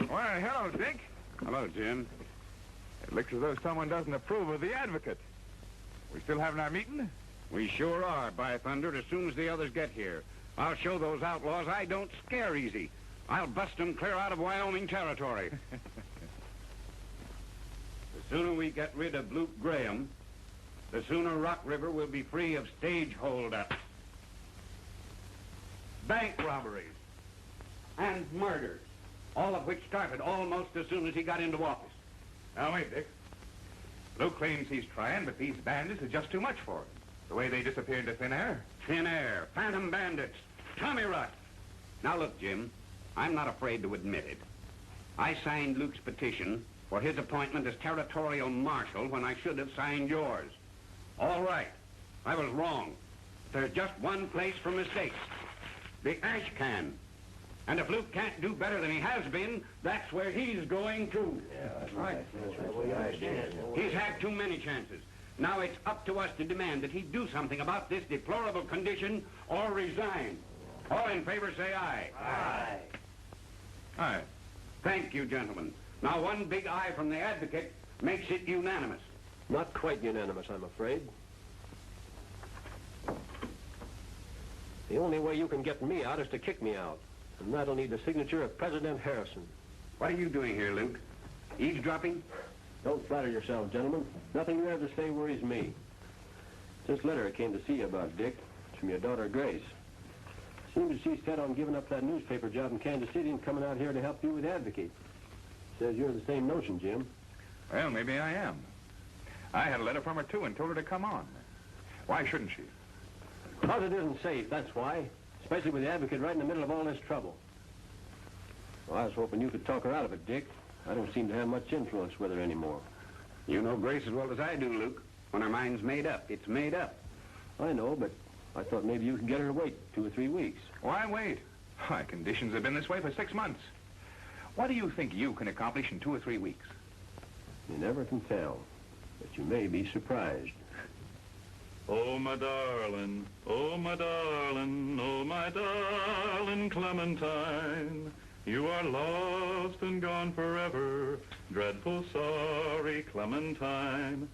Why, hello, Dick. Hello, Jim. It looks as though someone doesn't approve of the advocate. We still having our meeting? We sure are, by thunder, as soon as the others get here. I'll show those outlaws I don't scare easy. I'll bust them clear out of Wyoming territory. The sooner we get rid of Luke Graham, the sooner Rock River will be free of stage holdups, bank robberies, and murders, all of which started almost as soon as he got into office. Now, wait, Dick. Luke claims he's trying, but these bandits are just too much for him. The way they disappear into thin air. Thin air, phantom bandits, Tommy Rot. Now, look, Jim, I'm not afraid to admit it. I signed Luke's petition for his appointment as territorial marshal when I should have signed yours. All right, I was wrong. There's just one place for mistakes. The ash can. And if Luke can't do better than he has been, that's where he's going too. Yeah, that's right. He's had too many chances. Now it's up to us to demand that he do something about this deplorable condition or resign. All in favor say aye. Aye. Aye. Thank you, gentlemen. Now one big aye from the advocate makes it unanimous. Not quite unanimous, I'm afraid. The only way you can get me out is to kick me out. And that'll need the signature of President Harrison. What are you doing here, Luke? Eavesdropping? Don't flatter yourself, gentlemen. Nothing you have to say worries me. This letter I came to see you about, Dick. It's from your daughter, Grace. Seems she's set on giving up that newspaper job in Kansas City and coming out here to help you with Advocate. Says you're the same notion, Jim. Well, maybe I am. I had a letter from her, too, and told her to come on. Why shouldn't she? Because it isn't safe, that's why. Especially with the Advocate right in the middle of all this trouble. Well, I was hoping you could talk her out of it, Dick. I don't seem to have much influence with her anymore. You know Grace as well as I do, Luke. When her mind's made up, it's made up. I know, but I thought maybe you could get her to wait 2 or 3 weeks. Why wait? Why, conditions have been this way for 6 months. What do you think you can accomplish in 2 or 3 weeks? You never can tell, but you may be surprised. Oh, my darling, oh, my darling, oh, my darling Clementine, you are lost and gone forever, dreadful sorry Clementine.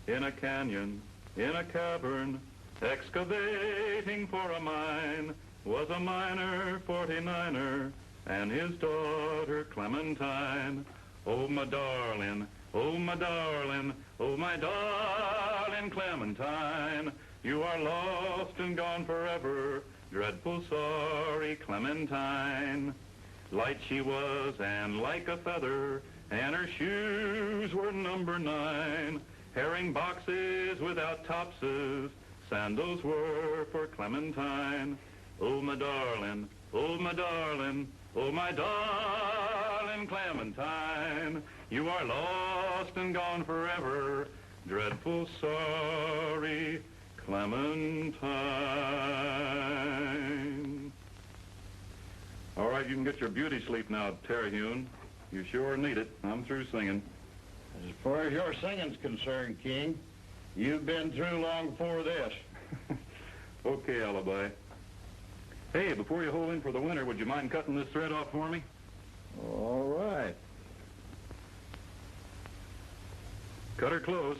In a canyon, in a cavern, excavating for a mine, was a miner 49er and his daughter Clementine. Oh, my darling, oh, my darling, oh, my darling Clementine, you are lost and gone forever, dreadful sorry Clementine. Light she was and like a feather, and her shoes were number 9. Herring boxes without topses, sandals were for Clementine. Oh, my darling, oh, my darling, oh, my darling Clementine, you are lost and gone forever, dreadful sorry Clementine. All right, you can get your beauty sleep now, Terhune. You sure need it. I'm through singing. As far as your singing's concerned, King, you've been through long before this. Okay, Alibi. Hey, before you hole in for the winter, would you mind cutting this thread off for me? All right. Cut her close.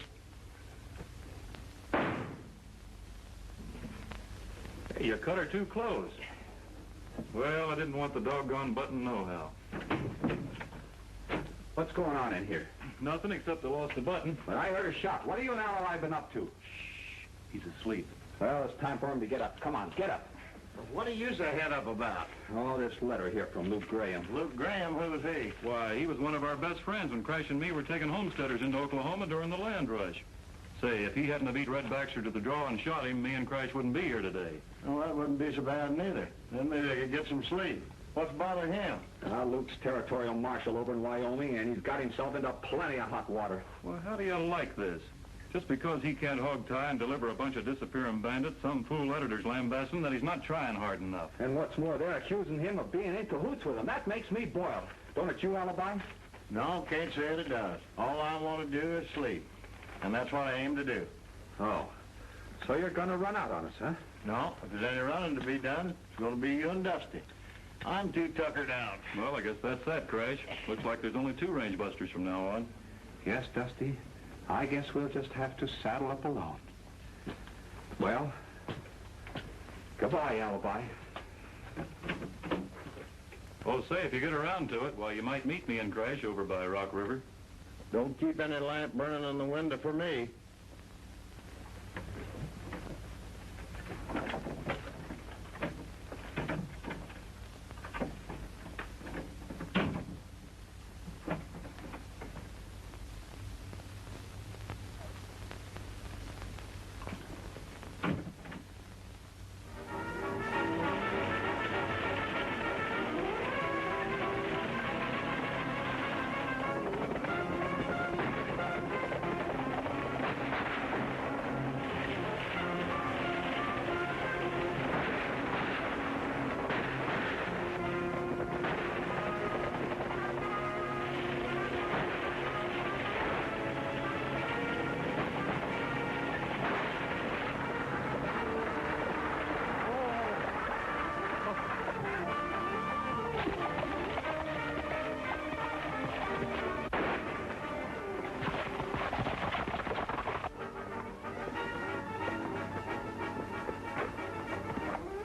Hey, you cut her too close. Well, I didn't want the doggone button nohow. What's going on in here? Nothing except I lost the button. But I heard a shot. What are you and Outlaw been up to? Shh. He's asleep. Well, it's time for him to get up. Come on, get up. What are you so head up about? Oh, this letter here from Luke Graham. Luke Graham, who was he? Why, he was one of our best friends when Crash and me were taking homesteaders into Oklahoma during the land rush. Say, if he hadn't have beat Red Baxter to the draw and shot him, me and Crash wouldn't be here today. Well, that wouldn't be so bad neither. Then maybe I could get some sleep. What's bothering him? Luke's territorial marshal over in Wyoming, and he's got himself into plenty of hot water. Well, how do you like this? Just because he can't hog tie and deliver a bunch of disappearing bandits, some fool editor's lambasting that he's not trying hard enough. And what's more, they're accusing him of being in cahoots with them. That makes me boil. Don't it you, Alibi? No, can't say it does. All I want to do is sleep. And that's what I aim to do. Oh. So you're going to run out on us, huh? No, if there's any running to be done, it's going to be you and Dusty. I'm too tuckered out. Well, I guess that's that, Crash. Looks like there's only 2 range busters from now on. Yes, Dusty. I guess we'll just have to saddle up alone. Well, goodbye, Alibi. Oh, say, if you get around to it, well, you might meet me and Crash over by Rock River. Don't keep any lamp burning on the window for me.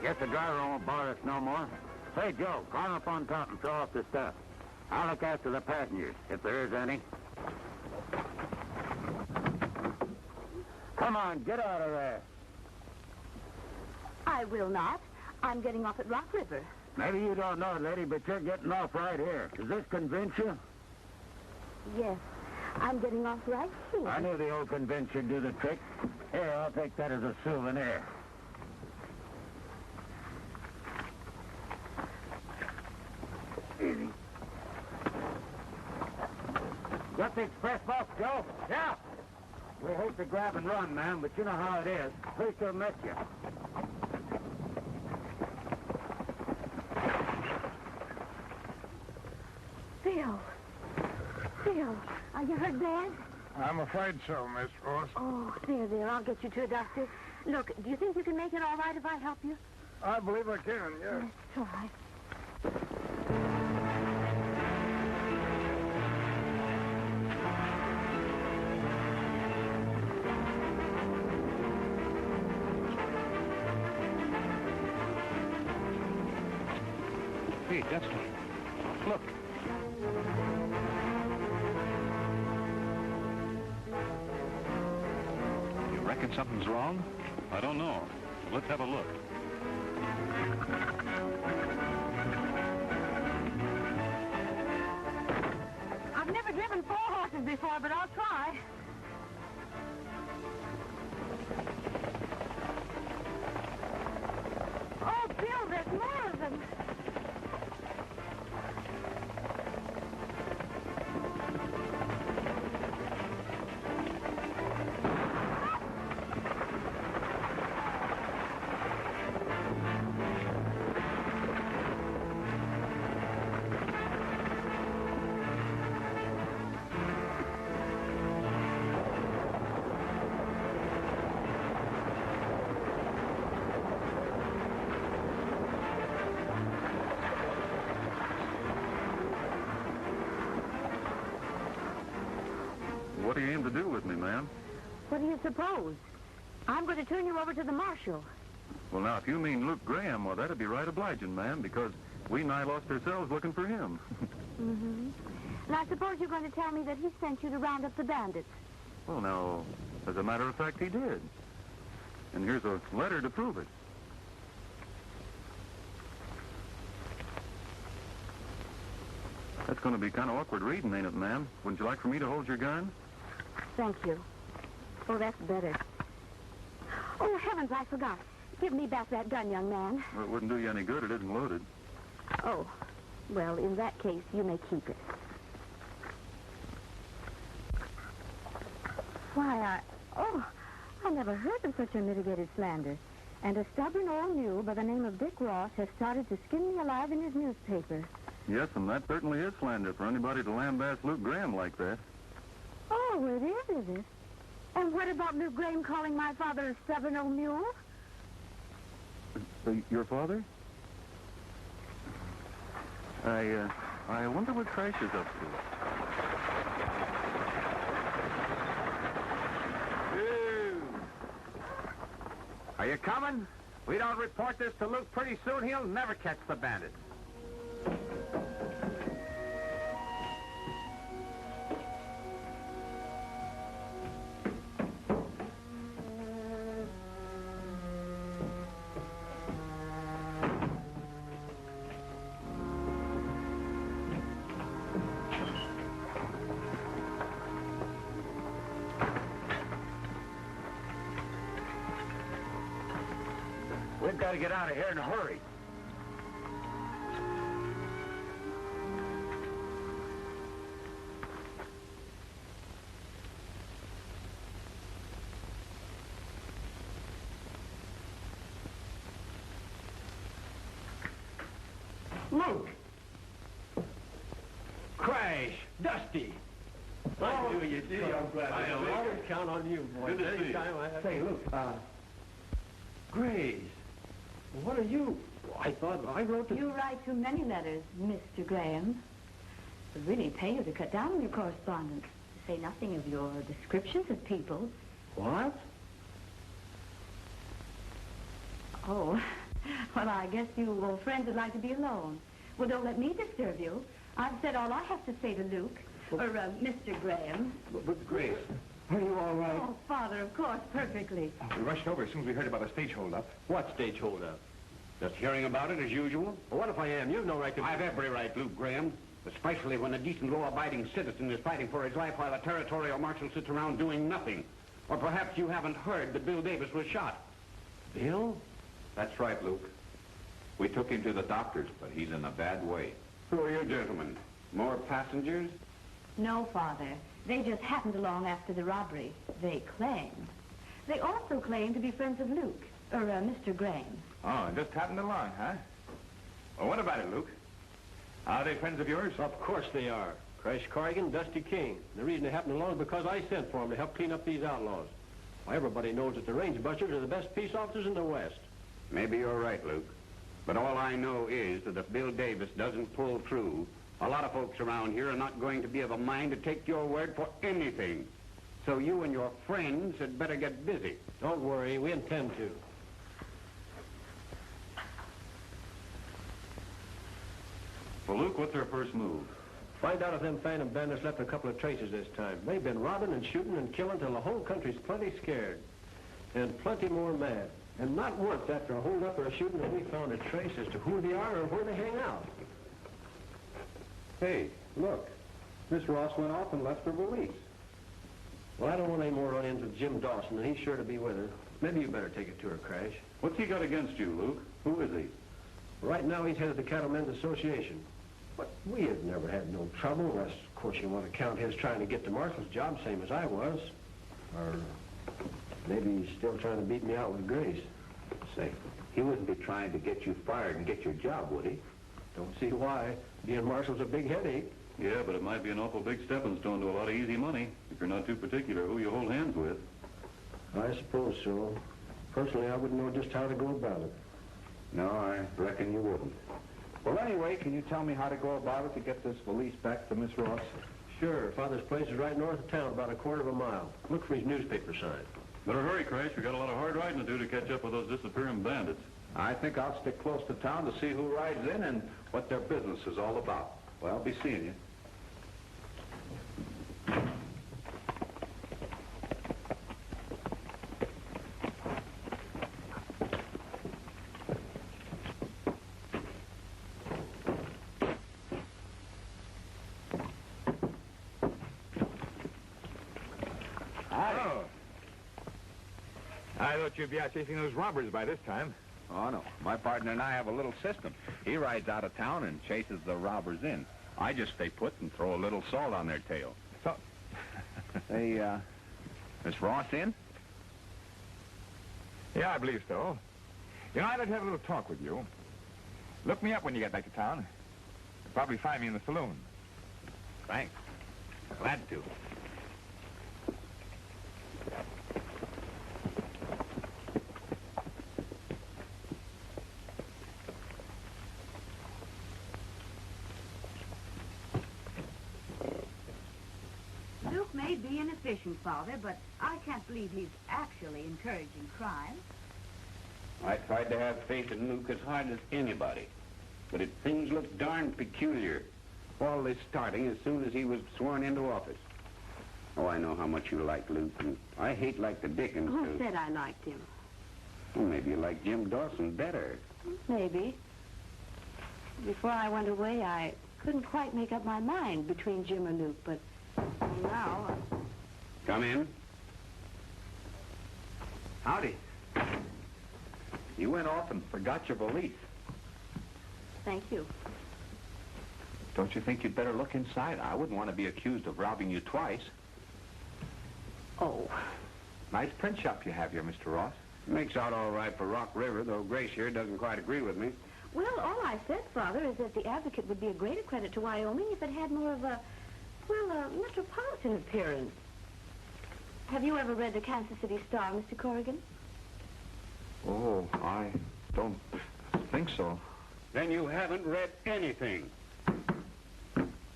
Guess the driver won't bother us no more. Say, Joe, climb up on top and throw off the stuff. I'll look after the passengers, if there is any. Come on, get out of there. I will not. I'm getting off at Rock River. Maybe you don't know, lady, but you're getting off right here. Does this convince you? Yes, I'm getting off right here. I knew the old convince you'd do the trick. Here, I'll take that as a souvenir. Easy. Got the express box, Joe? Yeah. We hate to grab and run, ma'am, but you know how it is. Pleased to have met you. Phil, are you hurt bad? I'm afraid so, Miss Ross. Oh, there, I'll get you to a doctor. Look, do you think you can make it all right if I help you? I believe I can, yes. It's all right. Hey, Dusty, look. You reckon something's wrong? I don't know. Let's have a look. before, but I'll try. Oh, Bill, there's more of them. What do you aim to do with me, ma'am? What do you suppose? I'm going to turn you over to the marshal. Well, now, if you mean Luke Graham, well, that'd be right obliging, ma'am, because we nigh lost ourselves looking for him. Mm-hmm. And I suppose you're going to tell me that he sent you to round up the bandits. Well, now, as a matter of fact, he did. And here's a letter to prove it. That's going to be kind of awkward reading, ain't it, ma'am? Wouldn't you like for me to hold your gun? Thank you. Oh, that's better. Oh, heavens, I forgot. Give me back that gun, young man. Well, it wouldn't do you any good. It isn't loaded. Oh, well, in that case, you may keep it. Why, I never heard of such unmitigated slander. And a stubborn old mule by the name of Dick Ross has started to skin me alive in his newspaper. Yes, and that certainly is slander for anybody to lambaste Luke Graham like that. Oh, it is it? And what about Luke Graham calling my father a stubborn old mule? Your father? I wonder what Crash is up to. Are you coming? We don't report this to Luke pretty soon, he'll never catch the bandits. We've got to get out of here in a hurry. Luke! Crash! Dusty! I knew you did. I'm glad. I always count on you, boy. Good to see you. Say, Luke, Grace, what are you? I thought I wrote the... You write too many letters, Mr. Graham. It would really pay you to cut down on your correspondence. To say nothing of your descriptions of people. What? Oh, well, I guess you old friends would like to be alone. Well, don't let me disturb you. I've said all I have to say to Luke, or Mr. Graham. But Grace, are you all right? Oh, Father, of course, perfectly. We rushed over as soon as we heard about the stage holdup. What stage holdup? Just hearing about it as usual. Well, what if I am? You've no right to... I've every right, Luke Graham. Especially when a decent, law-abiding citizen is fighting for his life while a territorial marshal sits around doing nothing. Or perhaps you haven't heard that Bill Davis was shot. Bill? That's right, Luke. We took him to the doctors, but he's in a bad way. Who are you gentlemen? More passengers? No, Father. They just happened along after the robbery. They claimed. They also claim to be friends of Luke, or Mr. Graham. Oh, just happened along, huh? Well, what about it, Luke? Are they friends of yours? Of course they are. Crash Corrigan, Dusty King. The reason they happened along is because I sent for them to help clean up these outlaws. Why, everybody knows that the range busters are the best peace officers in the West. Maybe you're right, Luke. But all I know is that if Bill Davis doesn't pull through, a lot of folks around here are not going to be of a mind to take your word for anything. So you and your friends had better get busy. Don't worry, we intend to. Well, Luke, what's our first move? Find out if them phantom bandits left a couple of traces this time. They've been robbing and shooting and killing till the whole country's plenty scared. And plenty more mad. And not once after a hold-up or a shooting have we found a trace as to who they are or where they hang out. Hey, look. Miss Ross went off and left for Belize. Well, I don't want any more run-ins with Jim Dawson, and he's sure to be with her. Maybe you better take it to her, Crash. What's he got against you, Luke? Who is he? Right now, he's head of the Cattlemen's Association. But we have never had no trouble, unless, of course, you want to count his trying to get the Marshal's job, same as I was. Or maybe he's still trying to beat me out with Grace. Say, he wouldn't be trying to get you fired and get your job, would he? Don't see why. Being Marshal's a big headache. Yeah, but it might be an awful big stepping stone to a lot of easy money, if you're not too particular who you hold hands with. I suppose so. Personally, I wouldn't know just how to go about it. No, I reckon you wouldn't. Well, anyway, can you tell me how to go about it to get this valise back to Miss Ross? Sure. Father's place is right north of town, about a quarter of a mile. Look for his newspaper sign. Better hurry, Crash. We got a lot of hard riding to do to catch up with those disappearing bandits. I think I'll stick close to town to see who rides in and what their business is all about. Well, I'll be seeing you. I thought you'd be out chasing those robbers by this time. Oh, no. My partner and I have a little system. He rides out of town and chases the robbers in. I just stay put and throw a little salt on their tail. So, Hey, Miss Ross in? yeah, I believe so. You know, I'd like to have a little talk with you. Look me up when you get back to town. You'll probably find me in the saloon. Thanks. Glad to. Luke may be inefficient, Father, but I can't believe he's actually encouraging crime. I tried to have faith in Luke as hard as anybody, but things looked darn peculiar. All this starting as soon as he was sworn into office. Oh, I know how much you like Luke, and I hate like the Dickens Who do. said I liked him? Well, maybe you like Jim Dawson better. Maybe. Before I went away, I couldn't quite make up my mind between Jim or Luke, but now... Come in. Howdy. You went off and forgot your valise. Thank you. Don't you think you'd better look inside? I wouldn't want to be accused of robbing you twice. Oh. Nice print shop you have here, Mr. Ross. Makes out all right for Rock River, though Grace here doesn't quite agree with me. Well, all I said, Father, is that the Advocate would be a greater credit to Wyoming if it had more of a, well, a metropolitan appearance. Have you ever read the Kansas City Star, Mr. Corrigan? Oh, I don't think so. Then you haven't read anything.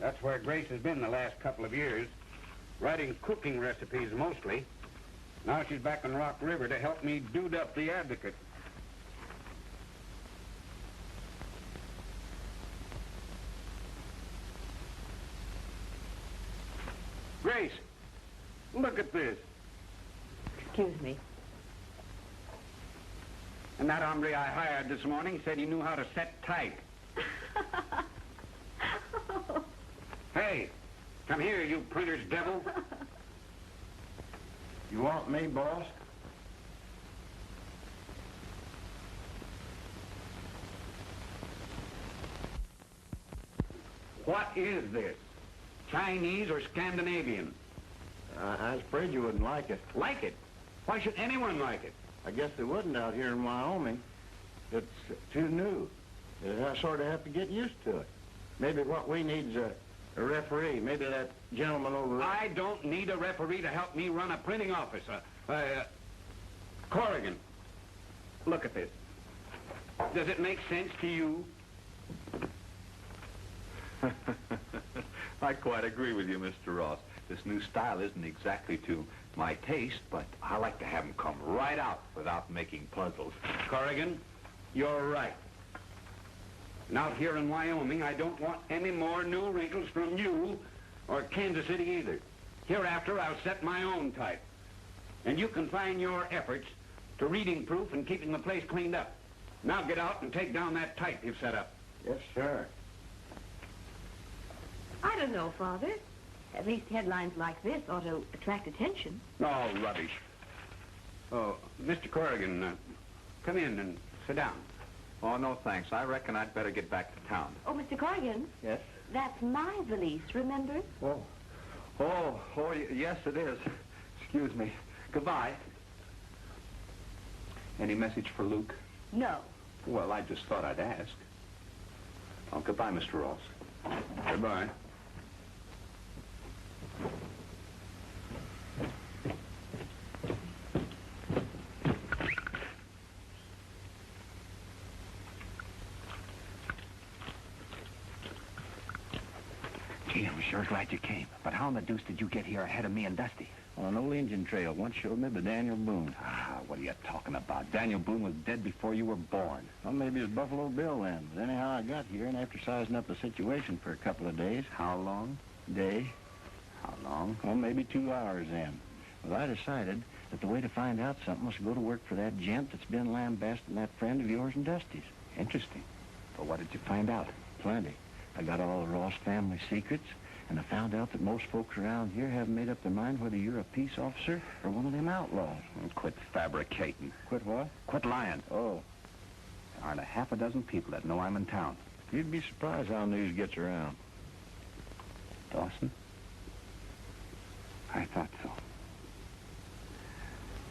That's where Grace has been the last couple of years, writing cooking recipes mostly. Now she's back in Rock River to help me dude up the Advocate. Grace, look at this. Excuse me. And that hombre I hired this morning said he knew how to set type. Hey, come here, you printer's devil. You want me, boss? What is this? Chinese or Scandinavian? I was afraid you wouldn't like it. Like it? Why should anyone like it? I guess they wouldn't out here in Wyoming. It's too new. I sort of have to get used to it. Maybe what we need is a referee. Maybe that gentleman over there. I don't need a referee to help me run a printing office. Corrigan, look at this. Does it make sense to you? I quite agree with you, Mr. Ross. This new style isn't exactly to my taste, but I like to have them come right out without making puzzles. Corrigan, you're right. And out here in Wyoming, I don't want any more new wrinkles from you or Kansas City either. Hereafter, I'll set my own type. And you confine your efforts to reading proof and keeping the place cleaned up. Now get out and take down that type you've set up. Yes, sir. I don't know, Father. At least headlines like this ought to attract attention. Oh, rubbish. Oh, Mr. Corrigan, come in and sit down. Oh, no, thanks. I reckon I'd better get back to town. Oh, Mr. Corrigan. Yes? That's my valise, remember? Yes, it is. Excuse me. Goodbye. Any message for Luke? No. Well, I just thought I'd ask. Oh, goodbye, Mr. Ross. Goodbye. Gee, I'm sure glad you came. But how in the deuce did you get here ahead of me and Dusty? On an old Indian trail. One showed me the Daniel Boone. Ah, what are you talking about? Daniel Boone was dead before you were born. Well, maybe it was Buffalo Bill then. But anyhow, I got here, and after sizing up the situation for a couple of days... How long? Day. How long? Well, maybe 2 hours then. Well, I decided that the way to find out something was to go to work for that gent that's been lambasting that friend of yours and Dusty's. Interesting. But what did you find out? Plenty. I got all the Ross family secrets, and I found out that most folks around here haven't made up their mind whether you're a peace officer or one of them outlaws. Quit fabricating. Quit what? Quit lying. Oh, There aren't a half a dozen people that know I'm in town. you'd be surprised how news gets around. Dawson? I thought so.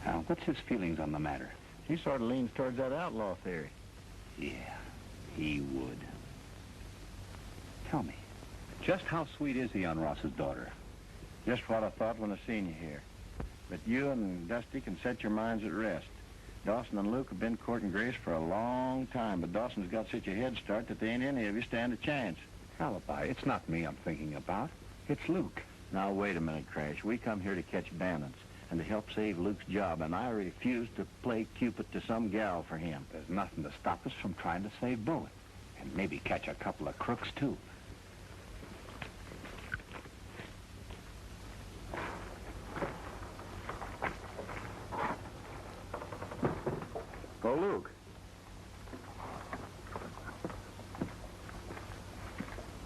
Now, what's his feelings on the matter? He sort of leans towards that outlaw theory. Yeah, he would. Tell me, just how sweet is he on Ross's daughter? Just what I thought when I seen you here. But you and Dusty can set your minds at rest. Dawson and Luke have been courting Grace for a long time, but Dawson's got such a head start that they ain't any of you stand a chance. Alibi, it's not me I'm thinking about. It's Luke. Now, wait a minute, Crash. We come here to catch bandits and to help save Luke's job, and I refuse to play Cupid to some gal for him. There's nothing to stop us from trying to save both. And maybe catch a couple of crooks, too. Oh, Luke.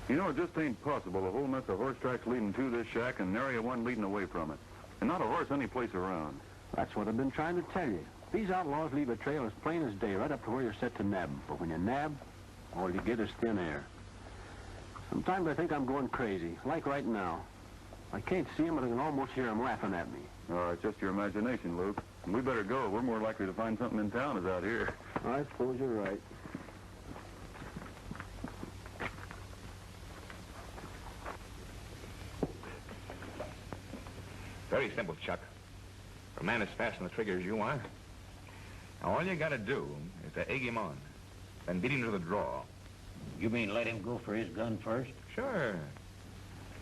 You know, it just ain't possible. A whole mess of horse tracks leading to this shack and nary a one leading away from it. And not a horse any place around. That's what I've been trying to tell you. These outlaws leave a trail as plain as day right up to where you're set to nab 'em. But when you nab, all you get is thin air. Sometimes I think I'm going crazy, like right now. I can't see 'em, but I can almost hear 'em laughing at me. Oh, it's just your imagination, Luke. And we better go. We're more likely to find something in town as out here. I suppose you're right. Very simple, Chuck. For a man as fast on the trigger as you are, now all you gotta do is to egg him on, then beat him to the draw. You mean let him go for his gun first? Sure.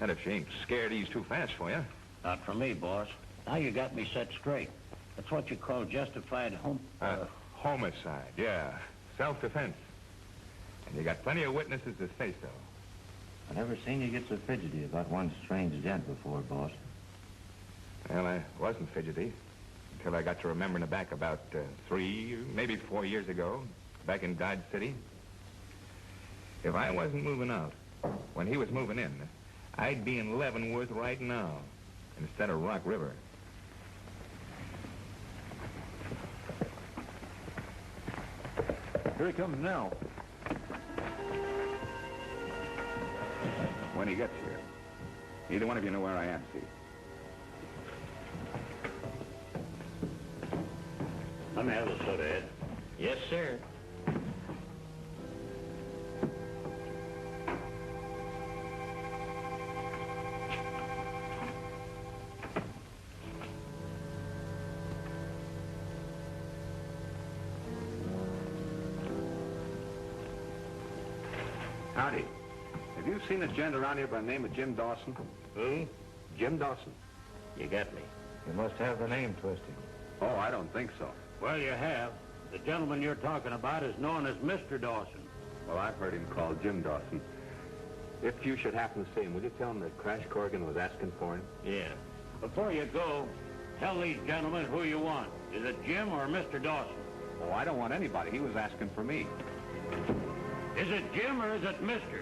And if you ain't scared he's too fast for you. Not for me, boss. Now you got me set straight. That's what you call justified Homicide, yeah. Self-defense. And you got plenty of witnesses to say so. I never seen you get so fidgety about one strange gent before, boss. Well, I wasn't fidgety until I got to remembering back about 3, maybe 4 years ago, back in Dodge City. If I wasn't moving out when he was moving in, I'd be in Leavenworth right now instead of Rock River. Here he comes now. When he gets here, either one of you know where I am, see? Let me have a soda, Ed. Yes, sir. Howdy. Have you seen a gent around here by the name of Jim Dawson? Who? Jim Dawson. You got me. You must have the name twisted. Oh, I don't think so. Well, you have. The gentleman you're talking about is known as Mr. Dawson. Well, I've heard him called Jim Dawson. If you should happen to see him, would you tell him that Crash Corrigan was asking for him? Yeah. Before you go, tell these gentlemen who you want. Is it Jim or Mr. Dawson? Oh, I don't want anybody. He was asking for me. Is it Jim or is it Mr.?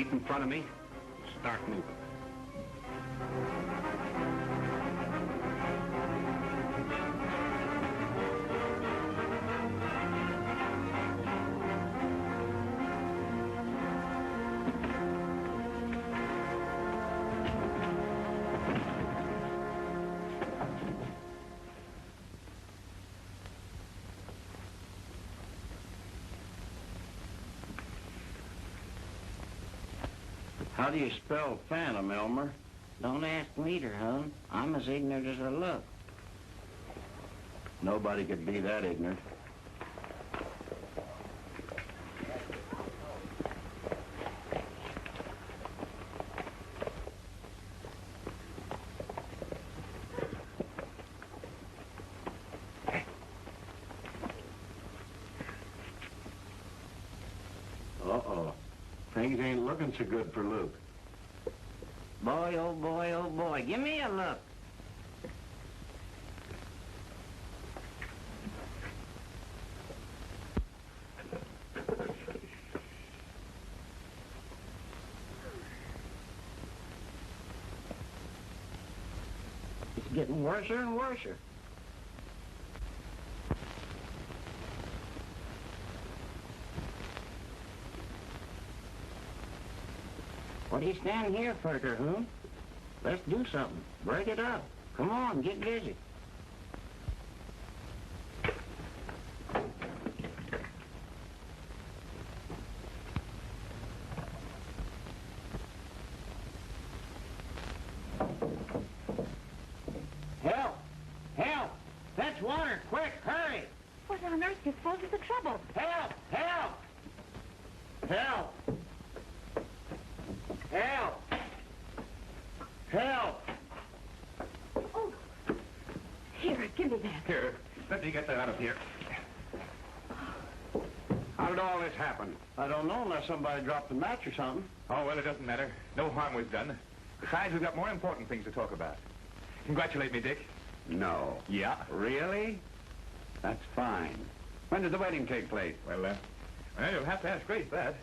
feet in front of me, start moving. How do you spell phantom, Elmer? Don't ask me, Terhune. I'm as ignorant as I look. Nobody could be that ignorant. Uh-oh. Things ain't looking so good for Luke. Boy, oh boy, oh boy. Give me a look. It's getting worser and worser. What are you standing here for, Terhune? Let's do something. Break it up. Come on, get busy. Help! Help! Fetch water, quick, hurry! What on earth do you suppose is the trouble? Help! Help! Help! Help! Help! Oh, here, give me that. Here, let me get that out of here. How did all this happen? I don't know unless somebody dropped a match or something. Oh, well, it doesn't matter. No harm was done. Besides, we've got more important things to talk about. Congratulate me, Dick. No. Yeah. Really? That's fine. When does the wedding take place? Well, you'll have to ask Grace that.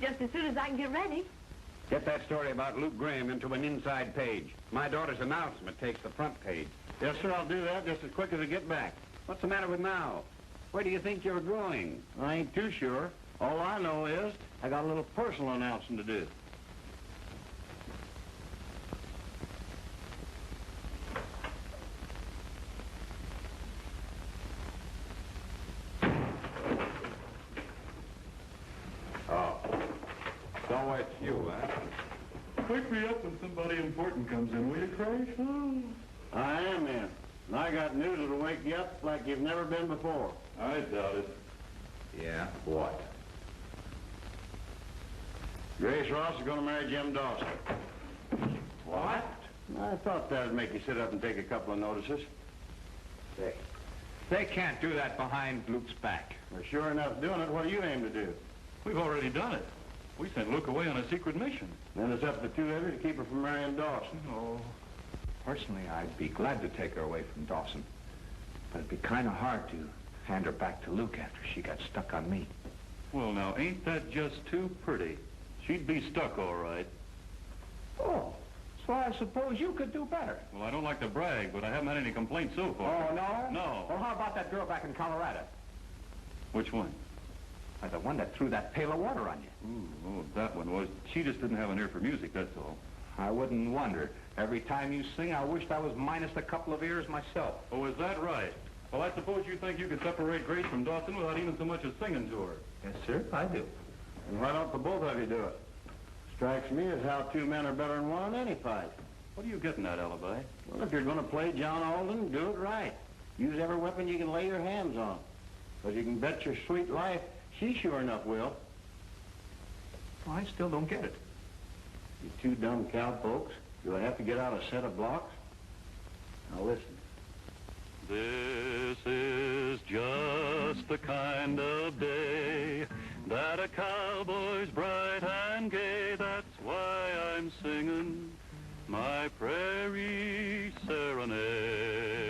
Just as soon as I can get ready. Get that story about Luke Graham into an inside page. My daughter's announcement takes the front page. Yes, sir, I'll do that just as quick as I get back. What's the matter with now? Where do you think you're going? I ain't too sure. All I know is I got a little personal announcing to do. So it's you, huh? Wake me up when somebody important comes in, will you, Grace? I am in. And I got news that'll wake you up like you've never been before. I doubt it. Yeah? What? Grace Ross is going to marry Jim Dawson. What? I thought that'd make you sit up and take a couple of notices. They can't do that behind Luke's back. We're sure enough doing it. What do you aim to do? We've already done it. We sent Luke away on a secret mission. Then it's up to two of you to keep her from marrying Dawson. Oh, personally, I'd be glad to take her away from Dawson. But it'd be kind of hard to hand her back to Luke after she got stuck on me. Well, now, ain't that just too pretty? She'd be stuck, all right. Oh, so I suppose you could do better. Well, I don't like to brag, but I haven't had any complaints so far. Oh, no? No. Well, how about that girl back in Colorado? Which one? The one that threw that pail of water on you. Ooh, oh, that one was. She just didn't have an ear for music, that's all. I wouldn't wonder. Every time you sing, I wished I was minus a couple of ears myself. Oh, is that right? Well, I suppose you think you could separate Grace from Dawson without even so much as singing to her. Yes, sir, I do. And why don't the both of you do it? Strikes me as how two men are better than one in any fight. What are you getting at, Alibi? Well, if you're going to play John Alden, do it right. Use every weapon you can lay your hands on. Because you can bet your sweet life she sure enough will. Well, I still don't get it. You two dumb cowpokes. Do I have to get out a set of blocks? Now listen. This is just the kind of day that a cowboy's bright and gay. That's why I'm singing my prairie serenade.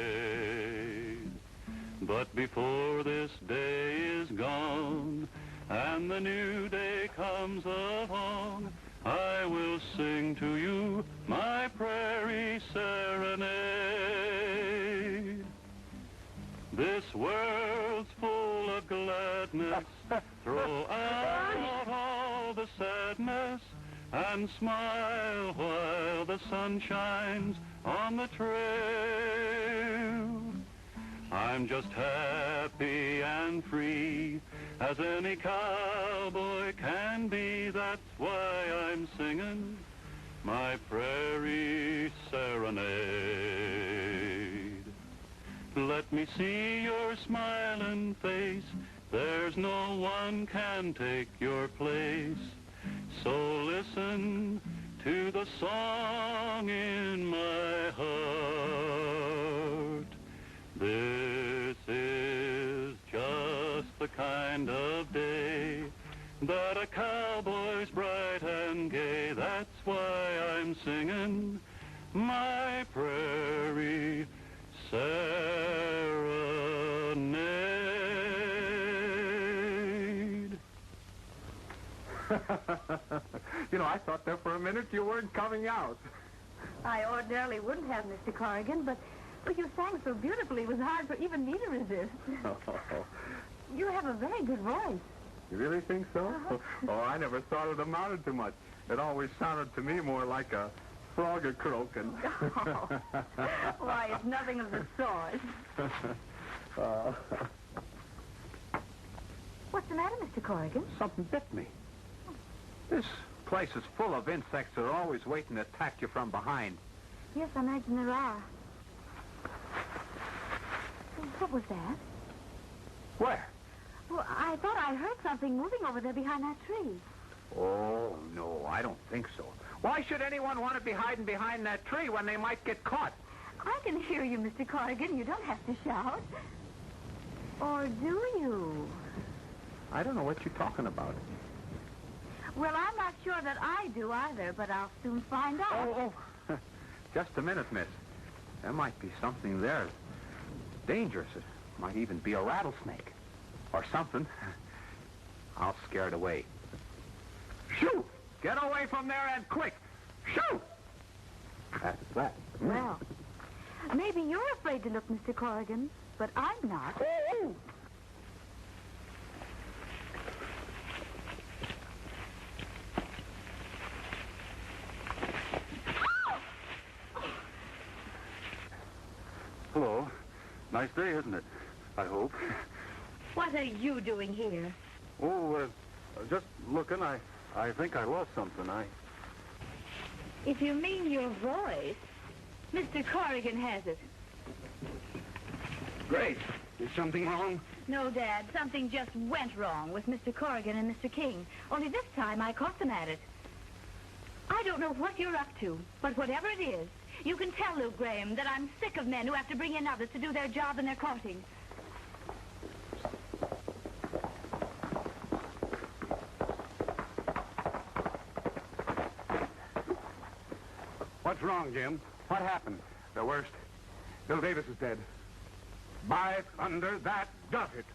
But before this day is gone and the new day comes along, will sing to you my prairie serenade. This world's full of gladness. Throw out all the sadness and smile while the sun shines on the trail. I'm just happy and free as any cowboy can be. That's why I'm singing my prairie serenade. Let me see your smiling face. There's no one can take your place. So listen to the song in my heart. This is just the kind of day that a cowboy's bright and gay. That's why I'm singing my prairie serenade. You know, I thought there for a minute you weren't coming out. I ordinarily wouldn't have, Mr. Corrigan, but you sang so beautifully, it was hard for even me to resist. You have a very good voice. You really think so? Oh, I never thought it amounted to much. It always sounded to me more like a frog a-croaking. Oh. Why, it's nothing of the sort. What's the matter, Mr. Corrigan? Something bit me. This place is full of insects that are always waiting to attack you from behind. Yes, I imagine there are. What was that? Where? Well, I thought I heard something moving over there behind that tree. Oh, no, I don't think so. Why should anyone want to be hiding behind that tree when they might get caught? I can hear you, Mr. Corrigan. You don't have to shout. Or do you? I don't know what you're talking about. Well, I'm not sure that I do either, but I'll soon find out. Oh, just a minute, miss. There might be something there dangerous. It might even be a rattlesnake or something. I'll scare it away. Shoo! Get away from there and quick! Shoo! That's that. Well, maybe you're afraid to look, Mr. Corrigan, but I'm not. Oh! Hello. Nice day, isn't it? I hope. What are you doing here? Oh, just looking. I think I lost something. If you mean your voice, Mr. Corrigan has it. Grace, is something wrong? No, Dad, something just went wrong with Mr. Corrigan and Mr. King. Only this time I caught them at it. I don't know what you're up to, but whatever it is, you can tell Luke Graham that I'm sick of men who have to bring in others to do their job in their courting. What's wrong, Jim? What happened? The worst. Bill Davis is dead. By thunder, that does it.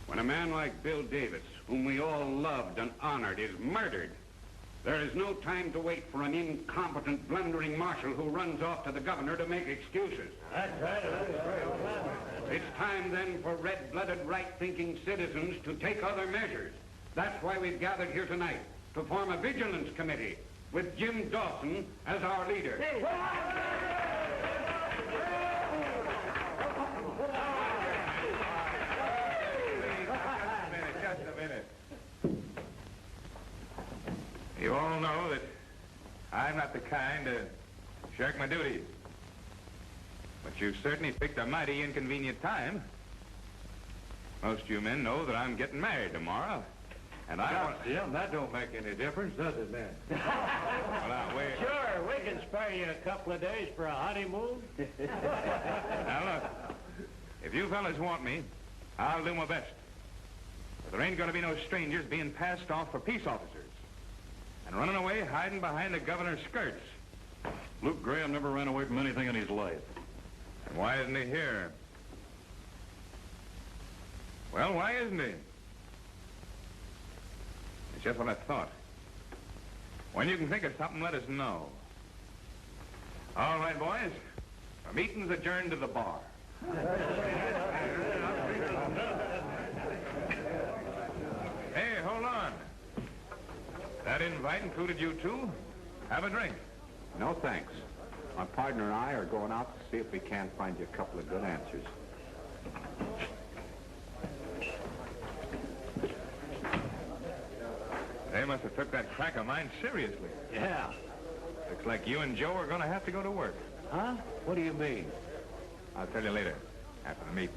When a man like Bill Davis, whom we all loved and honored, is murdered, there is no time to wait for an incompetent, blundering marshal who runs off to the governor to make excuses. That's right. It's time then for red-blooded, right-thinking citizens to take other measures. That's why we've gathered here tonight, to form a vigilance committee with Jim Dawson as our leader. Just a minute. You all know that I'm not the kind to shirk my duties. But you've certainly picked a mighty inconvenient time. Most of you men know that I'm getting married tomorrow. And I want... Jim, that don't make any difference, does it, man? Well, now, wait. Sure, we can spare you a couple of days for a honeymoon. Now, look. If you fellas want me, I'll do my best. But there ain't going to be no strangers being passed off for peace officers and running away hiding behind the governor's skirts. Luke Graham never ran away from anything in his life. And why isn't he here? Well, why isn't he? It's just what I thought. When you can think of something, let us know. All right, boys. The meeting's adjourned to the bar. Hey, hold on. That invite included you too? Have a drink. No, thanks. My partner and I are going out to see if we can't find you a couple of good answers. They must have took that crack of mine seriously. Yeah. Looks like you and Joe are going to have to go to work. Huh? What do you mean? I'll tell you later, after the meeting.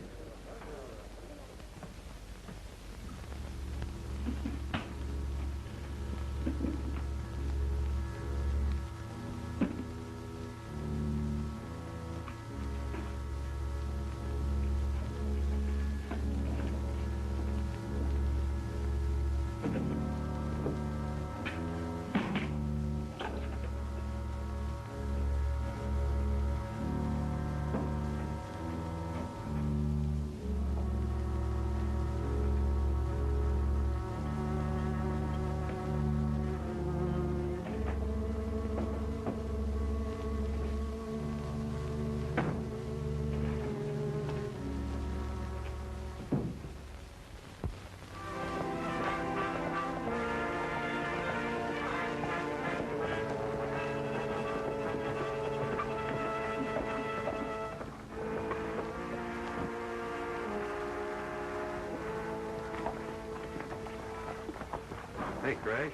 Hey, Crash.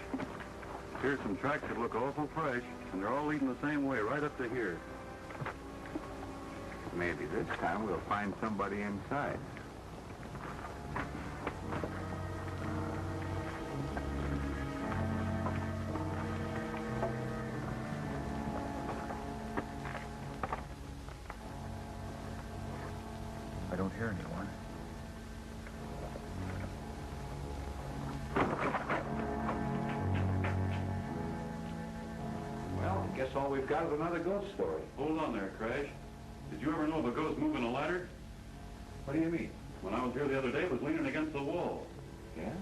Here's some tracks that look awful fresh, and they're all leading the same way, right up to here. Maybe this time we'll find somebody inside. I don't hear anyone. Well, I guess all we've got is another ghost story. Hold on there, Crash. Did you ever know of a ghost moving a ladder? What do you mean? When I was here the other day, it was leaning against the wall. Yeah?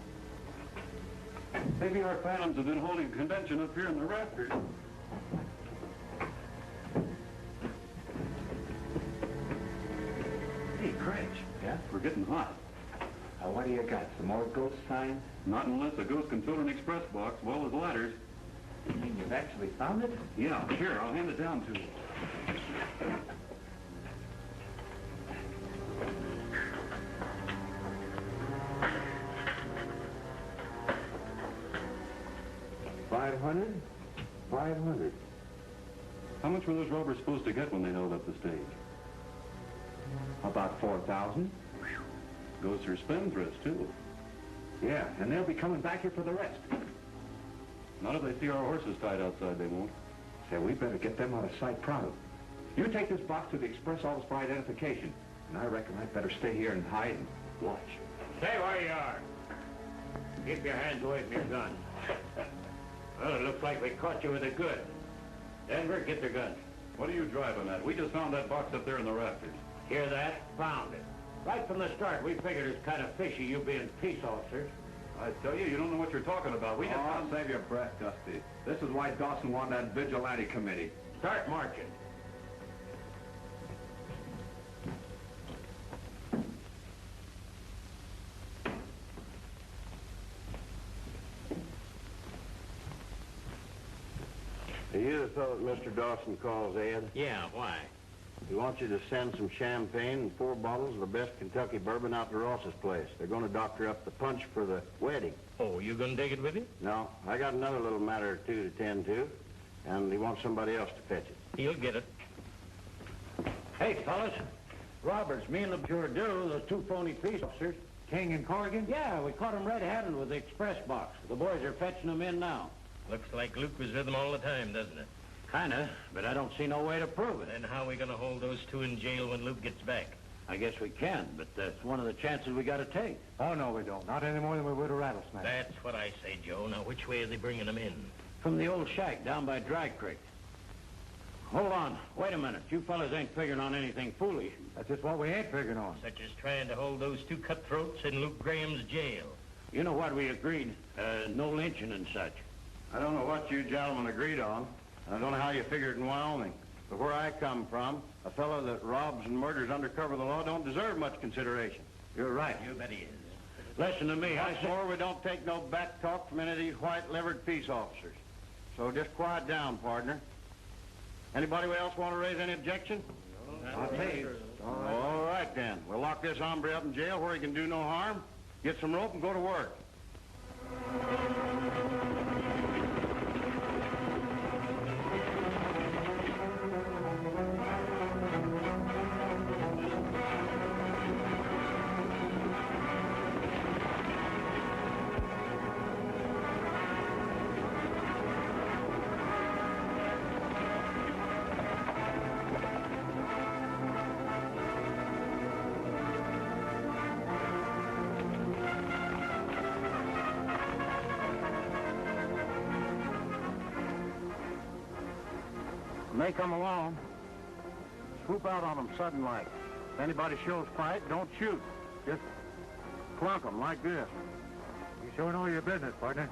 Maybe our phantoms have been holding a convention up here in the rafters. Hey, Crash. Yeah? We're getting hot. What do you got? Some more ghost signs? Not unless a ghost can fill an express box, well as ladders. You mean you've actually found it? Yeah, here, I'll hand it down to you. $500. How much were those robbers supposed to get when they held up the stage? About 4,000. Ghosts are spendthrifts, too. Yeah, and they'll be coming back here for the rest. Not if they see our horses tied outside, they won't. Say, we better get them out of sight pronto. You take this box to the express office for identification. And I reckon I'd better stay here and hide and watch. Stay where you are. Keep your hands away from your gun. Well, it looks like we caught you with a good. Denver, get their guns. What are you driving at? We just found that box up there in the rafters. Hear that? Found it. Right from the start, we figured it's kind of fishy you being peace officers. I tell you, you don't know what you're talking about. We just found... Save your breath, Dusty. This is why Dawson wanted that vigilante committee. Start marching. Are you the fellow that Mr. Dawson calls Ed? Yeah, why? He wants you to send some champagne and 4 bottles of the best Kentucky bourbon out to Ross's place. They're going to doctor up the punch for the wedding. Oh, you gonna take it with you? No, I got another little matter or two to tend to, and he wants somebody else to fetch it. He'll get it. Hey, fellas. Roberts, me and the pure do, those 2 phony peace officers. King and Corrigan? Yeah, we caught them red-handed with the express box. The boys are fetching them in now. Looks like Luke was with them all the time, doesn't it? Kinda, but I don't see no way to prove it. Then how are we going to hold those 2 in jail when Luke gets back? I guess we can, but that's one of the chances we got to take. Oh, no, we don't. Not any more than we would a rattlesnake. That's what I say, Joe. Now, which way are they bringing them in? From the old shack down by Dry Creek. Hold on. Wait a minute. You fellas ain't figuring on anything foolish. That's just what we ain't figuring on. Such as trying to hold those 2 cutthroats in Luke Graham's jail. You know what we agreed? No lynching and such. I don't know what you gentlemen agreed on. I don't know how you figure it in Wyoming. But where I come from, a fellow that robs and murders under cover of the law don't deserve much consideration. You're right. You bet he is. Listen to me. I swore we don't take no back talk from any of these white-livered peace officers. So just quiet down, partner. Anybody else want to raise any objection? I'll take it. All right, then. We'll lock this hombre up in jail where he can do no harm, get some rope, and go to work. When they come along, swoop out on them sudden like. If anybody shows fight, don't shoot. Just plunk them like this. You sure know your business, partner.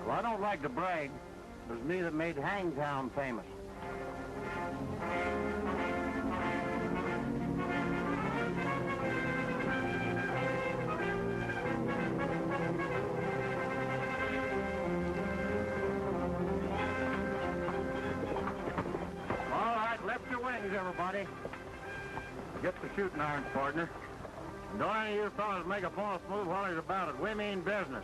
Well, I don't like to brag. It was me that made Hangtown famous. Everybody, get the shooting irons, partner. And don't any of you fellas make a false move while he's about it. We mean business.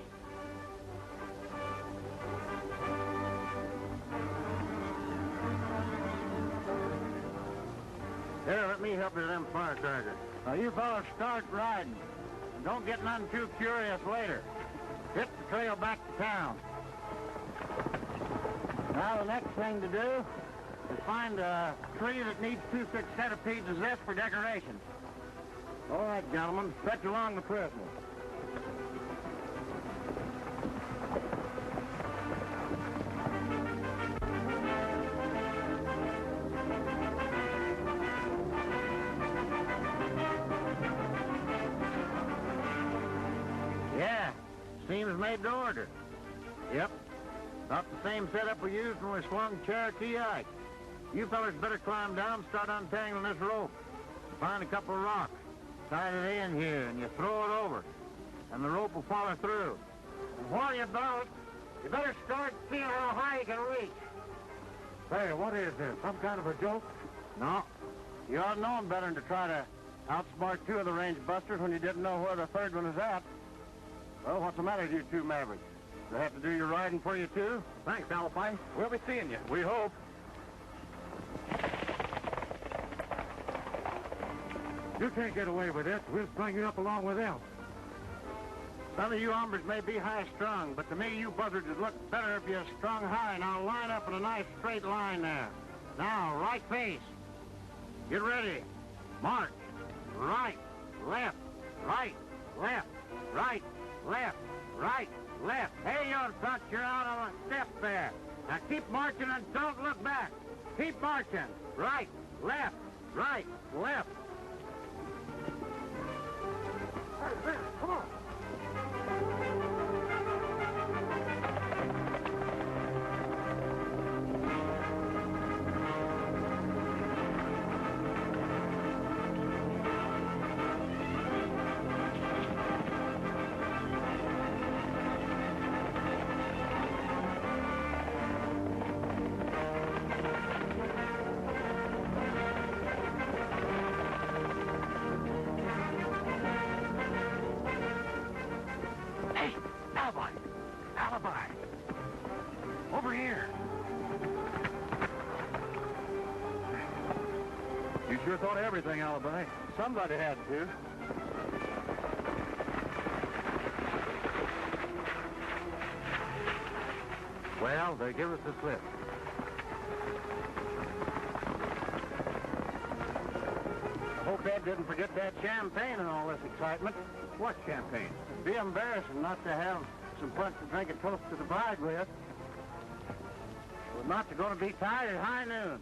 Here, let me help you with them firecrackers. Now, you fellas start riding. And don't get none too curious later. Hit the trail back to town. Now, the next thing to do is find a tree that needs 2 thick centipedes as this for decoration. All right, gentlemen, fetch along the prisoner. Yeah, seems made to order. Yep, about the same setup we used when we swung Cherokee Ike. You fellas better climb down and start untangling this rope. Find a couple of rocks, tie it in here, and you throw it over, and the rope will follow through. And while you bow it, you better start seeing how high you can reach. Say, what is this, some kind of a joke? No. You ought to know him better than to try to outsmart 2 of the range busters when you didn't know where the 3rd one is at. Well, what's the matter with you 2 mavericks? Do I have to do your riding for you, too? Thanks, Alibi. We'll be seeing you. We hope. You can't get away with this. We'll string you up along with them. Some of you hombres may be high-strung, but to me, you buzzards would look better if you strung high. Now line up in a nice straight line there. Now, right face. Get ready. March. Right, left, right, left, right, left, right, left. Hey, you in front, you're out on a step there. Now keep marching and don't look back. Keep marching. Right, left, right, left. Hey, come on. Sure thought of everything, Alibi. Somebody had to. Well, they give us the slip. I hope Ed didn't forget that champagne and all this excitement. What champagne? It'd be embarrassing not to have some punch to drink a toast to the bride with. We're not going to be tied at high noon.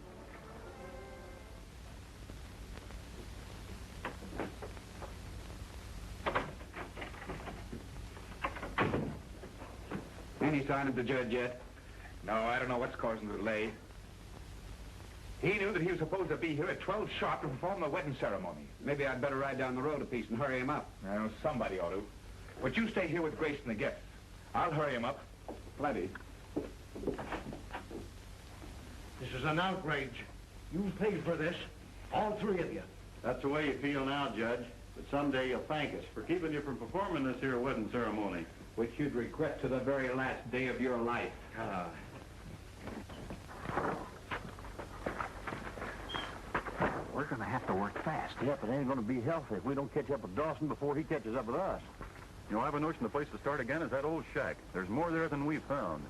Any sign of the judge yet? No, I don't know what's causing the delay. He knew that he was supposed to be here at 12 sharp to perform the wedding ceremony. Maybe I'd better ride down the road a piece and hurry him up. Well, somebody ought to. But you stay here with Grace and the guests. I'll hurry him up. Plenty. This is an outrage. You paid for this, all three of you. That's the way you feel now, Judge. But someday you'll thank us for keeping you from performing this here wedding ceremony. Which you'd regret to the very last day of your life. We're going to have to work fast. Yep, it ain't going to be healthy if we don't catch up with Dawson before he catches up with us. You know, I have a notion the place to start again is that old shack. There's more there than we've found.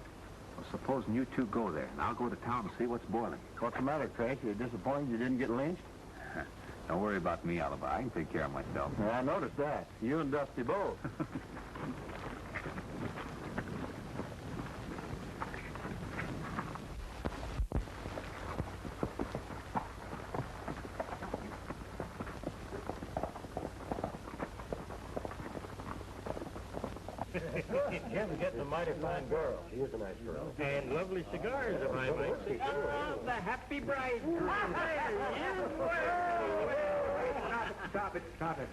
Well, supposing you two go there, and I'll go to town and see what's boiling. What's the matter, Craig? You're disappointed you didn't get lynched? Don't worry about me, Oliver. I can take care of myself. I noticed that. You and Dusty both. Jim's getting a mighty fine girl. She is a nice girl. And lovely cigars, if I might say. The happy bridegroom. Stop it.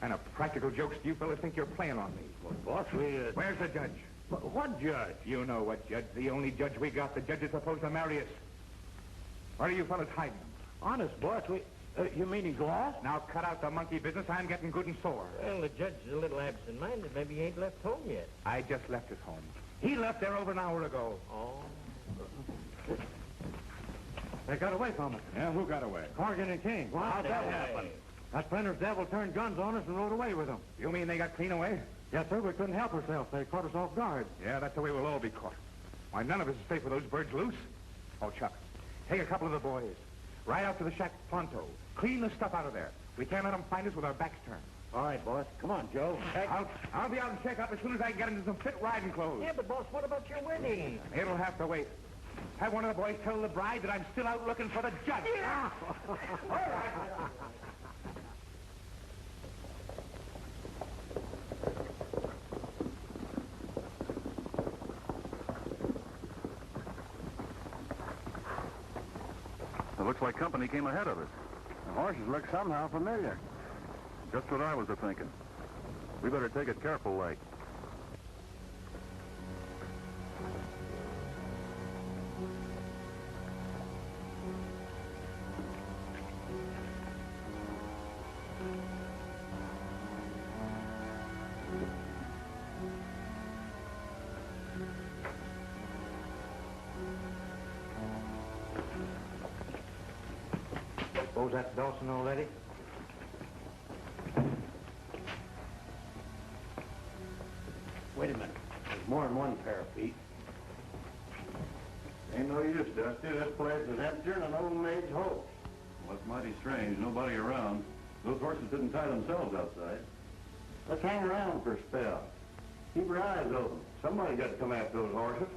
And a practical jokes do you fellas think you're playing on me? Well, boss, Where's the judge? What judge? You know what judge. The only judge we got. The judge is supposed to marry us. Where are you fellas hiding? Honest, boss, you mean he's lost? Now cut out the monkey business. I'm getting good and sore. Well, the judge is a little absent-minded. Maybe he ain't left home yet. I just left his home. He left there over an hour ago. Oh. They got away from us. Yeah, who got away? Corrigan and King. How'd that happen? That Plenter's devil turned guns on us and rode away with them. You mean they got clean away? Yes, sir. We couldn't help ourselves. They caught us off guard. Yeah, that's the way we'll all be caught. Why, none of us is safe with those birds loose. Oh, Chuck, take a couple of the boys. Ride out to the shack pronto. Clean the stuff out of there. We can't let them find us with our backs turned. All right, boss. Come on, Joe. I'll be out and check up as soon as I get into some fit riding clothes. Yeah, but, boss, what about your wedding? It'll have to wait. Have one of the boys tell the bride that I'm still out looking for the judge. Yeah. All right. It looks like company came ahead of us. The horses look somehow familiar. Just what I was a-thinking. We better take it careful like. Suppose that's Dawson already? Wait a minute. There's more than one pair of feet. Ain't no use, Dusty. This place is emptier than an old maid's hole. Well, that's mighty strange. Nobody around. Those horses didn't tie themselves outside. Let's hang around for a spell. Keep your eyes open. Somebody got to come after those horses.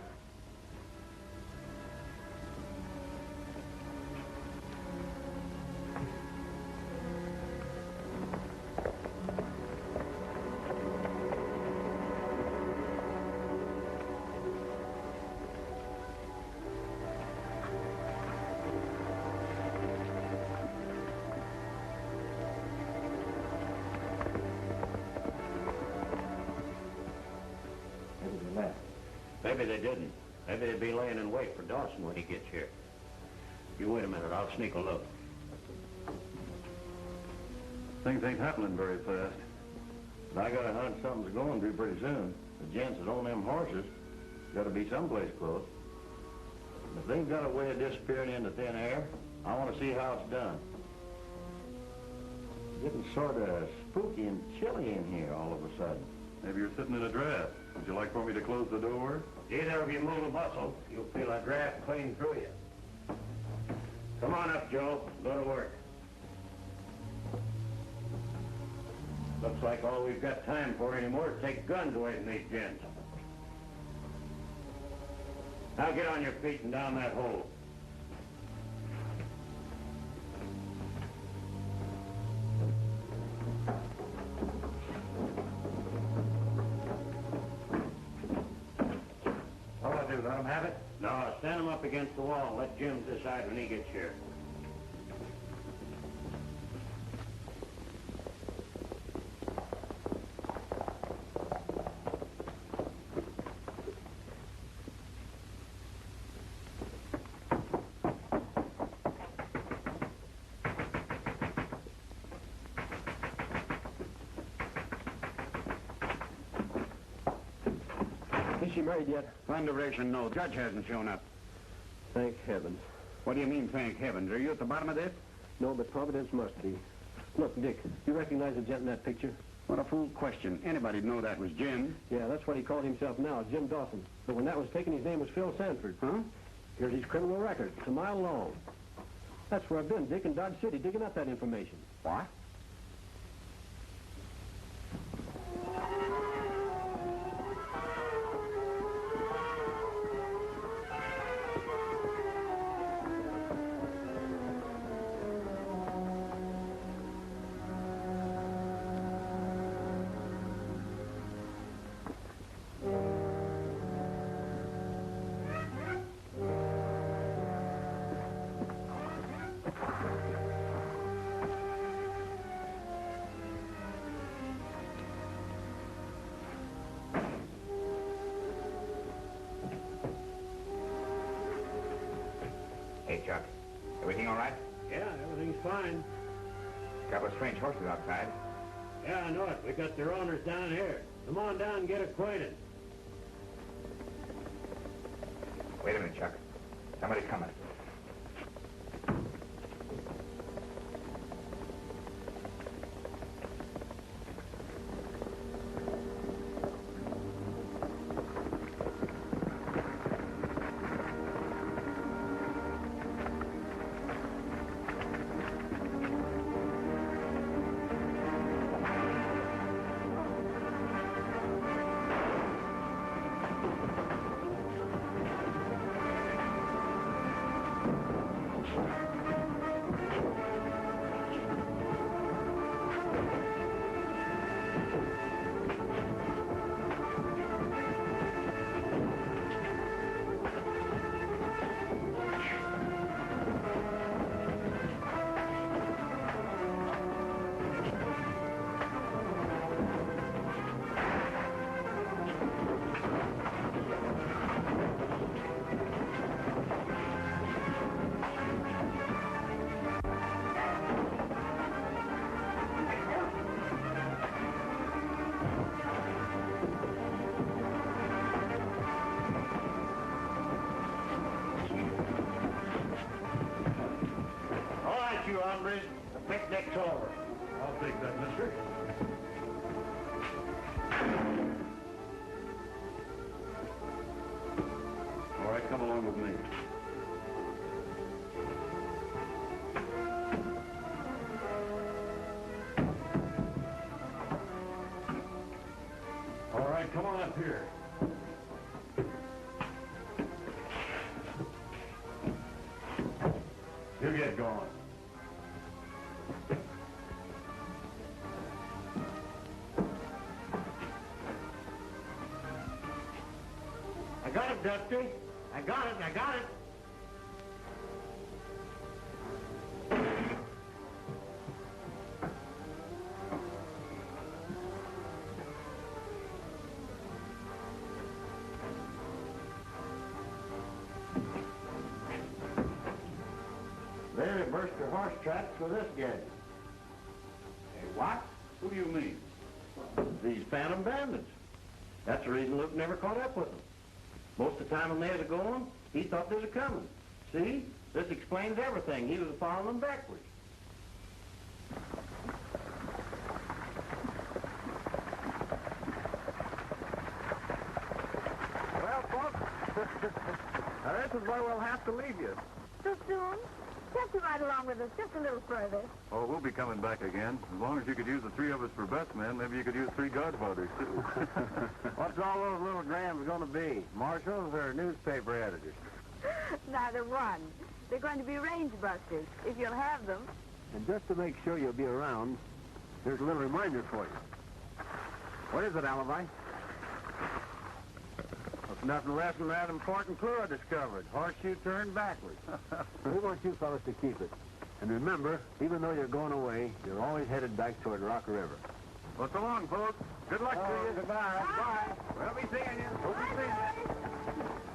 Maybe they didn't. Maybe they'd be laying in wait for Dawson when he gets here. You wait a minute. I'll sneak a look. Things ain't happening very fast. But I got a hunch something's going to be pretty soon. The gents that own them horses got to be someplace close. If they've got a way of disappearing into thin air, I want to see how it's done. Getting sort of spooky and chilly in here all of a sudden. Maybe you're sitting in a draft. Would you like for me to close the door? Either of you move a muscle, you'll feel a draft clean through you. Come on up, Joe. Go to work. Looks like all we've got time for anymore is take guns away from these gents. Now get on your feet and down that hole. What'll I do, let them have it? up against the wall. Let Jim decide when he gets here. Is she married yet? Thunderation, no. Judge hasn't shown up. Thank heavens. What do you mean, thank heavens? Are you at the bottom of this? No, but Providence must be. Look, Dick, you recognize the gent in that picture? What a fool question. Anybody'd know that was Jim. Yeah, that's what he called himself now, Jim Dawson. But when that was taken, his name was Phil Sanford. Huh? Here's his criminal record. It's a mile long. That's where I've been, Dick, in Dodge City, digging up that information. What? Hey, Chuck. Everything all right? Yeah, everything's fine. Couple of strange horses outside. Yeah, I know it. We got their owners down here. Come on down and get acquainted. Wait a minute, Chuck. Somebody's coming. You hombres, the picnic's over. I'll take that, mister. All right, come along with me. All right, come on up here. You get going. I got it, Dusty. I got it. They burst their horse tracks with this gang. Hey, what? Who do you mean? These phantom bandits. That's the reason Luke never caught up with them. Most of the time when they was going, he thought they was coming. See? This explains everything. He was following them backwards. Well, folks, now this is where we'll have to leave you. So soon? Can't you ride along with us just a little further? Oh, we'll be coming back again. As long as you could use the three of us for best men, maybe you could use three godfathers, too. What's all those little Grahams going to be? Marshals or newspaper editors? Neither one. They're going to be range busters, if you'll have them. And just to make sure you'll be around, here's a little reminder for you. What is it, Alibi? Nothing less than that important clue I discovered. Horseshoe turned backwards. We want you fellas to keep it. And remember, even though you're going away, you're always headed back toward Rock River. Well, so long, folks. Good luck to you. Goodbye. Bye. We'll be seeing you. We'll be seeing you.